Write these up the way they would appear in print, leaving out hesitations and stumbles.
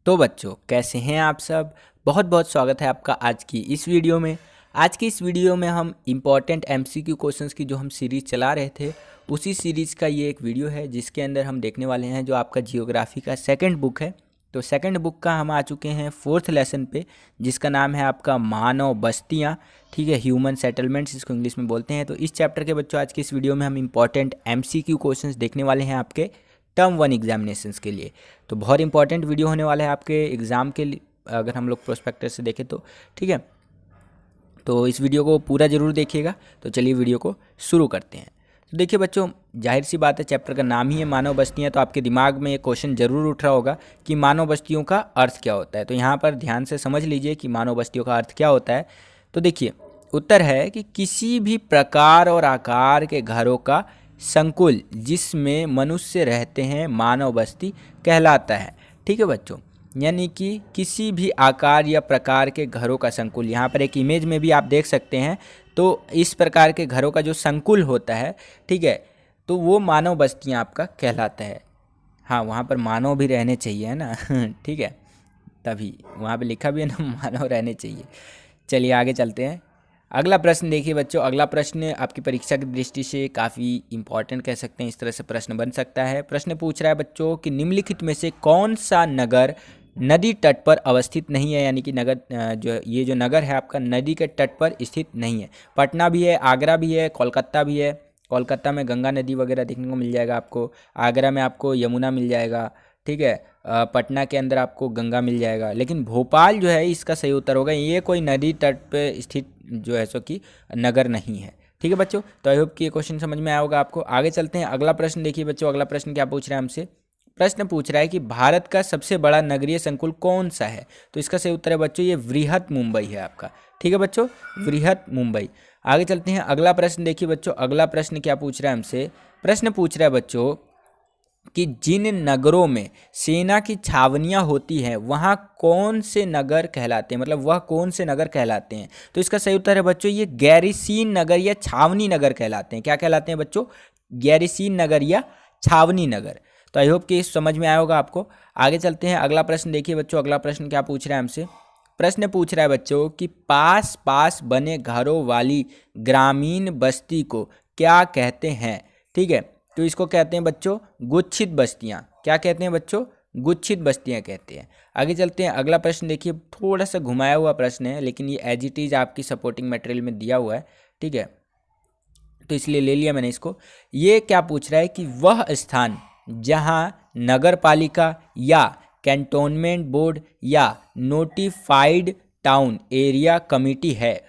तो बच्चों कैसे हैं आप सब। बहुत बहुत स्वागत है आपका आज की इस वीडियो में। आज की इस वीडियो में हम इम्पॉर्टेंट एमसीक्यू क्वेश्चंस की जो हम सीरीज़ चला रहे थे उसी सीरीज़ का ये एक वीडियो है जिसके अंदर हम देखने वाले हैं जो आपका जियोग्राफी का सेकंड बुक है। तो सेकंड बुक का हम आ चुके हैं फोर्थ लेसन पे, जिसका नाम है आपका मानव बस्तियाँ। ठीक है, ह्यूमन सेटलमेंट्स इसको इंग्लिश में बोलते हैं। तो इस चैप्टर के बच्चों आज की इस वीडियो में हम इम्पॉर्टेंट एमसीक्यू क्वेश्चंस देखने वाले हैं आपके टर्म वन एग्जामिनेशंस के लिए। तो बहुत इंपॉर्टेंट वीडियो होने वाला है आपके एग्ज़ाम के लिए, अगर हम लोग प्रोस्पेक्टस से देखें तो। ठीक है, तो इस वीडियो को पूरा ज़रूर देखिएगा। तो चलिए वीडियो को शुरू करते हैं। तो देखिए बच्चों, जाहिर सी बात है, चैप्टर का नाम ही है मानव बस्तियाँ, तो आपके दिमाग में ये क्वेश्चन जरूर उठ रहा होगा कि मानव बस्तियों का अर्थ क्या होता है। तो यहाँ पर ध्यान से समझ लीजिए कि मानव बस्तियों का अर्थ क्या होता है। तो देखिए, उत्तर है कि किसी भी प्रकार और आकार के घरों का संकुल जिसमें मनुष्य रहते हैं मानव बस्ती कहलाता है। ठीक है बच्चों, यानी कि किसी भी आकार या प्रकार के घरों का संकुल, यहाँ पर एक इमेज में भी आप देख सकते हैं। तो इस प्रकार के घरों का जो संकुल होता है, ठीक है, तो वो मानव बस्तियाँ आपका कहलाता है। हाँ, वहाँ पर मानव भी रहने चाहिए, है ना। ठीक है, तभी वहाँ पे लिखा भी है ना, मानव रहने चाहिए। चलिए आगे चलते हैं। अगला प्रश्न देखिए बच्चों, अगला प्रश्न आपकी परीक्षा की दृष्टि से काफ़ी इंपॉर्टेंट कह सकते हैं, इस तरह से प्रश्न बन सकता है। प्रश्न पूछ रहा है बच्चों कि निम्नलिखित में से कौन सा नगर नदी तट पर अवस्थित नहीं है, यानी कि नगर जो नगर है आपका नदी के तट पर स्थित नहीं है। पटना भी है, आगरा भी है, कोलकाता भी है। कोलकाता में गंगा नदी वगैरह देखने को मिल जाएगा आपको, आगरा में आपको यमुना मिल जाएगा। ठीक है, पटना के अंदर आपको गंगा मिल जाएगा, लेकिन भोपाल जो है इसका सही उत्तर होगा। ये कोई नदी तट पे स्थित जो है सो कि नगर नहीं है। ठीक है बच्चों, तो आई होप कि ये क्वेश्चन समझ में आया होगा आपको। आगे चलते हैं, अगला प्रश्न देखिए बच्चों। अगला प्रश्न क्या पूछ रहा है हमसे? प्रश्न पूछ रहा है कि भारत का सबसे बड़ा नगरीय संकुल कौन सा है। तो इसका सही उत्तर है बच्चों ये वृहत मुंबई है आपका। ठीक है बच्चों, वृहत मुंबई। आगे चलते हैं, अगला प्रश्न देखिए बच्चों। अगला प्रश्न क्या पूछ रहा है हमसे? प्रश्न पूछ रहा है बच्चों कि जिन नगरों में सेना की छावनियां होती हैं वहाँ कौन से नगर कहलाते हैं, मतलब वह कौन से नगर कहलाते हैं। तो इसका सही उत्तर है बच्चों ये गैरीसीन नगर या छावनी नगर कहलाते हैं। क्या कहलाते हैं बच्चों? गैरीसीन नगर या छावनी नगर। तो आई होप कि समझ में आया होगा आपको। आगे चलते हैं, अगला प्रश्न देखिए बच्चों। अगला प्रश्न क्या पूछ रहा है हमसे? प्रश्न पूछ रहा है बच्चों कि पास पास बने घरों वाली ग्रामीण बस्ती को क्या कहते हैं। ठीक है, तो इसको कहते हैं बच्चों गुच्छित बस्तियाँ। क्या कहते हैं बच्चों? गुच्छित बस्तियाँ कहते हैं। आगे चलते हैं, अगला प्रश्न देखिए। थोड़ा सा घुमाया हुआ प्रश्न है, लेकिन ये एज इट इज़ आपकी सपोर्टिंग मटेरियल में दिया हुआ है। ठीक है, तो इसलिए ले लिया मैंने इसको। ये क्या पूछ रहा है कि वह स्थान जहाँ नगर पालिका या कैंटोनमेंट बोर्ड या नोटिफाइड टाउन एरिया कमेटी है,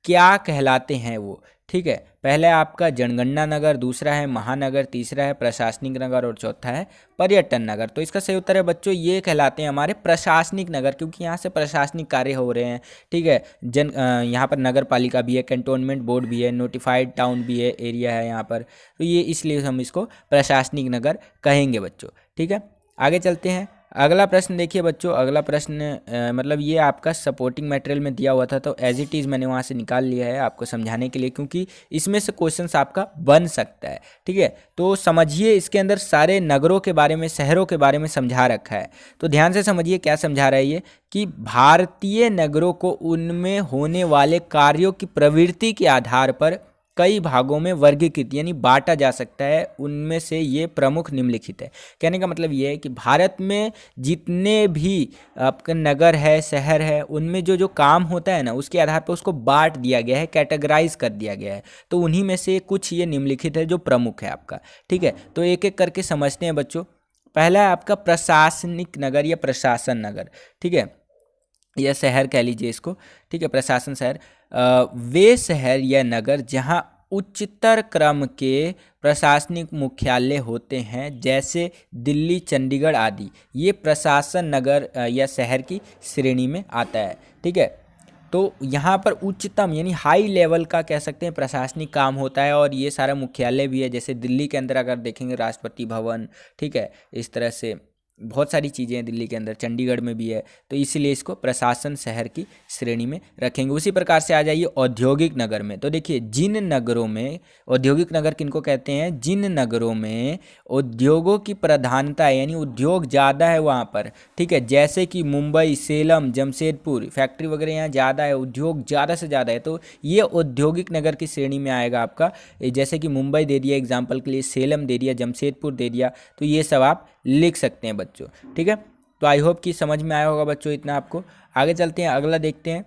क्या कहलाते हैं वो। ठीक है, पहला आपका जनगणना नगर, दूसरा है महानगर, तीसरा है प्रशासनिक नगर और चौथा है पर्यटन नगर। तो इसका सही उत्तर है बच्चों ये कहलाते हैं हमारे प्रशासनिक नगर, क्योंकि यहाँ से प्रशासनिक कार्य हो रहे हैं। ठीक है, यहाँ पर नगर पालिका भी है, कैंटोनमेंट बोर्ड भी है, नोटिफाइड टाउन भी है, एरिया है यहाँ पर, तो ये इसलिए हम इसको प्रशासनिक नगर कहेंगे बच्चों। ठीक है, आगे चलते हैं। अगला प्रश्न देखिए बच्चों। अगला प्रश्न मतलब ये आपका सपोर्टिंग मटेरियल में दिया हुआ था, तो एज इट इज़ मैंने वहाँ से निकाल लिया है आपको समझाने के लिए, क्योंकि इसमें से क्वेश्चंस आपका बन सकता है। ठीक है, तो समझिए, इसके अंदर सारे नगरों के बारे में, शहरों के बारे में समझा रखा है। तो ध्यान से समझिए क्या समझा रहा है ये, कि भारतीय नगरों को उनमें होने वाले कार्यों की प्रवृत्ति के आधार पर कई भागों में वर्गीकृत यानी बांटा जा सकता है। उनमें से ये प्रमुख निम्नलिखित है। कहने का मतलब ये है कि भारत में जितने भी आपका नगर है, शहर है, उनमें जो जो काम होता है ना, उसके आधार पर उसको बांट दिया गया है, कैटेगराइज कर दिया गया है। तो उन्हीं में से कुछ ये निम्नलिखित है जो प्रमुख है आपका। ठीक है, तो एक एक करके समझते हैं बच्चों। पहला है आपका प्रशासनिक नगर या प्रशासन नगर। ठीक है, या शहर कह लीजिए इसको। ठीक है, प्रशासन शहर वे शहर या नगर जहां उच्चतर क्रम के प्रशासनिक मुख्यालय होते हैं, जैसे दिल्ली, चंडीगढ़ आदि। ये प्रशासन नगर या शहर की श्रेणी में आता है। ठीक है, तो यहाँ पर उच्चतम यानी हाई लेवल का कह सकते हैं प्रशासनिक काम होता है, और ये सारा मुख्यालय भी है। जैसे दिल्ली के अंदर अगर देखेंगे राष्ट्रपति भवन, ठीक है, इस तरह से बहुत सारी चीज़ें हैं दिल्ली के अंदर, चंडीगढ़ में भी है, तो इसीलिए इसको प्रशासन शहर की श्रेणी में रखेंगे। उसी प्रकार से आ जाइए औद्योगिक नगर में। तो देखिए जिन नगरों में, औद्योगिक नगर किनको कहते हैं, जिन नगरों में उद्योगों की प्रधानता है, यानी उद्योग ज़्यादा है वहाँ पर, ठीक है, जैसे कि मुंबई, सेलम, जमशेदपुर, फैक्ट्री वगैरह यहाँ ज़्यादा है, उद्योग ज़्यादा से ज़्यादा है, तो ये औद्योगिक नगर की श्रेणी में आएगा आपका। जैसे कि मुंबई दे दिया एग्जाम्पल के लिए, सेलम दे दिया, जमशेदपुर दे दिया, तो ये सब आप लिख सकते हैं बच्चों, ठीक है। तो आई होप कि समझ में आया होगा बच्चों इतना आपको। आगे चलते हैं, अगला देखते हैं।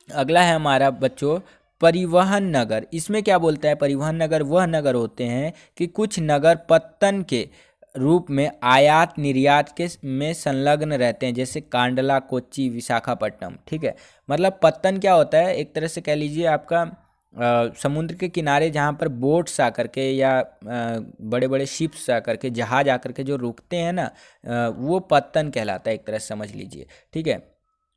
अगला है हमारा बच्चों परिवहन नगर। इसमें क्या बोलता है, परिवहन नगर वह नगर होते हैं कि कुछ नगर पत्तन के रूप में आयात निर्यात के में संलग्न रहते हैं, जैसे कांडला, कोच्चि, विशाखापट्टनम, ठीक है। मतलब पत्तन क्या होता है, एक तरह से कह लीजिए आपका समुद्र के किनारे जहाँ पर बोट्स आकर के या बड़े बड़े शिप्स आकर के, जहाज आकर के जो रुकते हैं ना, वो पत्तन कहलाता है, एक तरह से समझ लीजिए, ठीक है।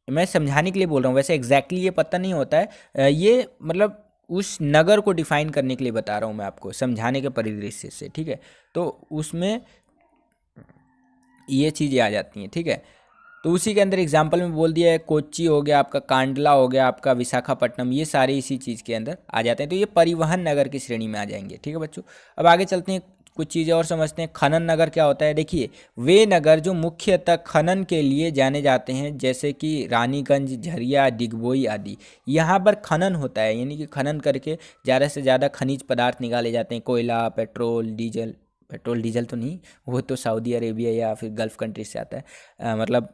मैं समझाने के लिए बोल रहा हूँ, वैसे एग्जैक्टली ये पत्तन नहीं होता है, ये मतलब उस नगर को डिफाइन करने के लिए बता रहा हूँ मैं आपको, समझाने के परिदृश्य से, ठीक है। तो उसमें ये चीज़ें आ जाती हैं, ठीक है। तो उसी के अंदर एग्जाम्पल में बोल दिया है, कोच्चि हो गया आपका, कांडला हो गया आपका, विशाखापट्टनम, ये सारे इसी चीज़ के अंदर आ जाते हैं, तो ये परिवहन नगर की श्रेणी में आ जाएंगे, ठीक है बच्चों। अब आगे चलते हैं, कुछ चीज़ें और समझते हैं। खनन नगर क्या होता है, देखिए वे नगर जो मुख्यतः खनन के लिए जाने जाते हैं, जैसे कि रानीगंज, झरिया, डिगबोई आदि, यहाँ पर खनन होता है, यानी कि खनन करके ज़्यादा से ज़्यादा खनिज पदार्थ निकाले जाते हैं, कोयला, पेट्रोल, डीजल, पेट्रोल डीजल तो नहीं, वो तो सऊदी अरेबिया या फिर गल्फ़ कंट्री से आता है, मतलब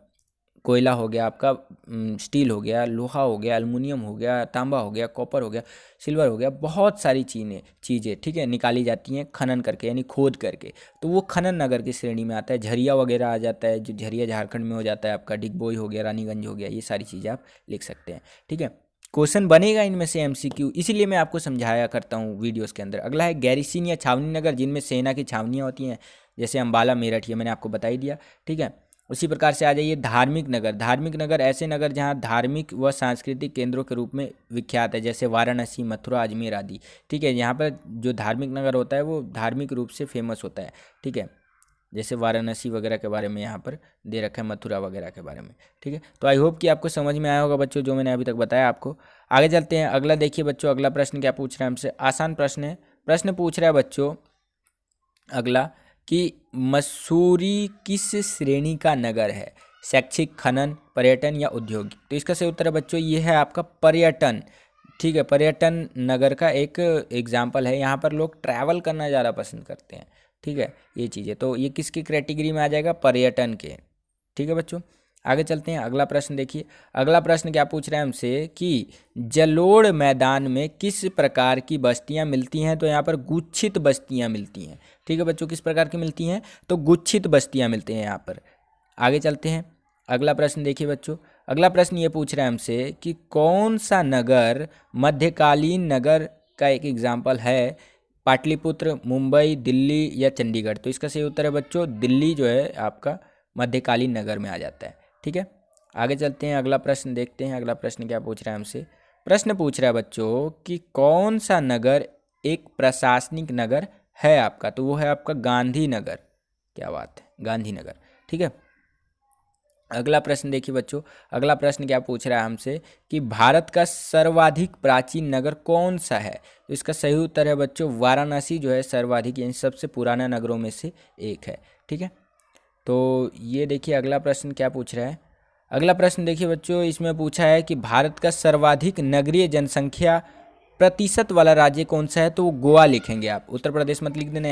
कोयला हो गया आपका, स्टील हो गया, लोहा हो गया, एल्युमिनियम हो गया, तांबा हो गया, कॉपर हो गया, सिल्वर हो गया, बहुत सारी चीज़ें ठीक है निकाली जाती हैं खनन करके, यानी खोद करके, तो वो खनन नगर की श्रेणी में आता है। झरिया वगैरह आ जाता है, जो झरिया झारखंड में हो जाता है आपका, डिगबोई हो गया, रानीगंज हो गया, ये सारी चीज़ें आप लिख सकते हैं, ठीक है। क्वेश्चन बनेगा इनमें से एमसीक्यू, इसीलिए मैं आपको समझाया करता हूँ वीडियोस के अंदर। अगला है गैरीसीन या छावनी नगर, जिनमें सेना की छावनियाँ होती हैं, जैसे अम्बाला, मेरठ, ये मैंने आपको बता ही दिया, ठीक है। उसी प्रकार से आ जाइए धार्मिक नगर। धार्मिक नगर ऐसे नगर जहाँ धार्मिक व सांस्कृतिक केंद्रों के रूप में विख्यात है, जैसे वाराणसी, मथुरा, अजमेर आदि, ठीक है। यहाँ पर जो धार्मिक नगर होता है वो धार्मिक रूप से फेमस होता है, ठीक है। जैसे वाराणसी वगैरह के बारे में यहाँ पर दे रखा है, मथुरा वगैरह के बारे में, ठीक है। तो आई होप कि आपको समझ में आया होगा बच्चों, जो मैंने अभी तक बताया आपको। आगे चलते हैं, अगला देखिए बच्चों, अगला प्रश्न क्या पूछ रहा है हमसे, आसान प्रश्न है। प्रश्न पूछ रहा है बच्चों अगला कि मसूरी किस श्रेणी का नगर है, शैक्षिक, खनन, पर्यटन या औद्योगिक। तो इसका सही उत्तर है बच्चों ये है आपका पर्यटन, ठीक है। पर्यटन नगर का एक एग्जाम्पल है, यहाँ पर लोग ट्रैवल करना ज़्यादा पसंद करते हैं, ठीक है। ये चीज़ें तो ये किसकी कैटेगरी में आ जाएगा, पर्यटन के, ठीक है बच्चों। आगे चलते हैं, अगला प्रश्न देखिए। अगला प्रश्न क्या पूछ रहे हैं हमसे कि जलोढ़ मैदान में किस प्रकार की बस्तियां मिलती हैं। तो यहाँ पर गुच्छित बस्तियां मिलती हैं, ठीक है बच्चों। किस प्रकार की मिलती हैं, तो गुच्छित बस्तियां मिलती हैं यहाँ पर। आगे चलते हैं, अगला प्रश्न देखिए बच्चों। अगला प्रश्न ये पूछ रहा है हमसे कि कौन सा नगर मध्यकालीन नगर का एक एग्जाम्पल है, पाटलिपुत्र, मुंबई, दिल्ली या चंडीगढ़। तो इसका सही उत्तर है बच्चों दिल्ली जो है आपका मध्यकालीन नगर में आ जाता है, ठीक है। आगे चलते हैं, अगला प्रश्न देखते हैं। अगला प्रश्न क्या पूछ रहा है हमसे, प्रश्न पूछ रहा है बच्चों कि कौन सा नगर एक प्रशासनिक नगर है आपका। तो वो है आपका गांधीनगर, क्या बात है, गांधीनगर, ठीक है। अगला प्रश्न देखिए बच्चों। अगला प्रश्न क्या पूछ रहा है हमसे कि भारत का सर्वाधिक प्राचीन नगर कौन सा है। तो इसका सही उत्तर है बच्चों वाराणसी जो है सर्वाधिक, यानी सबसे पुराना नगरों में से एक है, ठीक है। तो ये देखिए अगला प्रश्न क्या पूछ रहा है। अगला प्रश्न देखिए बच्चों, इसमें पूछा है कि भारत का सर्वाधिक नगरीय जनसंख्या प्रतिशत वाला राज्य कौन सा है। तो वो गोवा लिखेंगे आप, उत्तर प्रदेश मत लिख देना।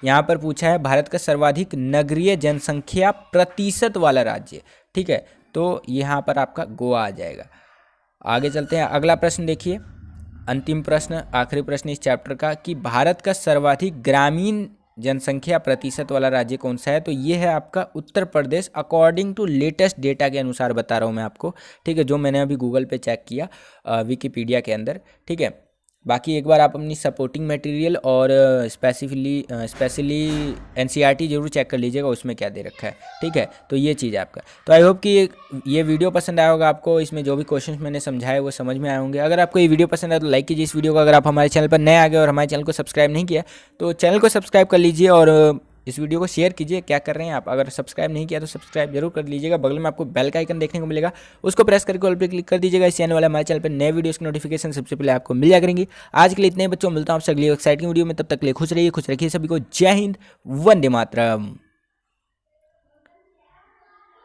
यहाँ पर पूछा है भारत का सर्वाधिक नगरीय जनसंख्या प्रतिशत वाला राज्य, ठीक है। तो यहाँ पर आपका गोवा आ जाएगा। आगे चलते हैं, अगला प्रश्न देखिए, अंतिम प्रश्न, आखिरी प्रश्न इस चैप्टर का, कि भारत का सर्वाधिक ग्रामीण जनसंख्या प्रतिशत वाला राज्य कौन सा है। तो ये है आपका Uttar Pradesh, according to latest data के अनुसार बता रहा हूँ मैं आपको, ठीक है, जो मैंने अभी गूगल पे चेक किया विकिपीडिया के अंदर, ठीक है। बाकी एक बार आप अपनी सपोर्टिंग मटेरियल और स्पेशली एनसीईआरटी जरूर चेक कर लीजिएगा, उसमें क्या दे रखा है, ठीक है। तो ये चीज़ है आपका। तो आई होप कि ये वीडियो पसंद आया होगा आपको, इसमें जो भी क्वेश्चंस मैंने समझाए वो समझ में आए होंगे। अगर आपको ये वीडियो पसंद आए तो लाइक कीजिए इस वीडियो को। अगर आप हमारे चैनल पर नए आ गए और हमारे चैनल को सब्सक्राइब नहीं किया तो चैनल को सब्सक्राइब कर लीजिए और इस वीडियो को शेयर कीजिए। क्या कर रहे हैं आप? अगर सब्सक्राइब नहीं किया तो सब्सक्राइब जरूर कर लीजिएगा। बगल में आपको बेल का आइकन देखने को मिलेगा, उसको प्रेस करके ऑल पे क्लिक कर दीजिएगा। इससे आने वाले हमारे चैनल पर नए वीडियोस की नोटिफिकेशन सबसे पहले आपको मिल जाया करेंगी। आज के लिए इतने ही बच्चों, मिलता हूं आपसे अगली एक्साइटिंग वीडियो में। तब तक के लिए खुश रहिए, खुश रखिए सभी को। जय हिंद, वंदे मातरम।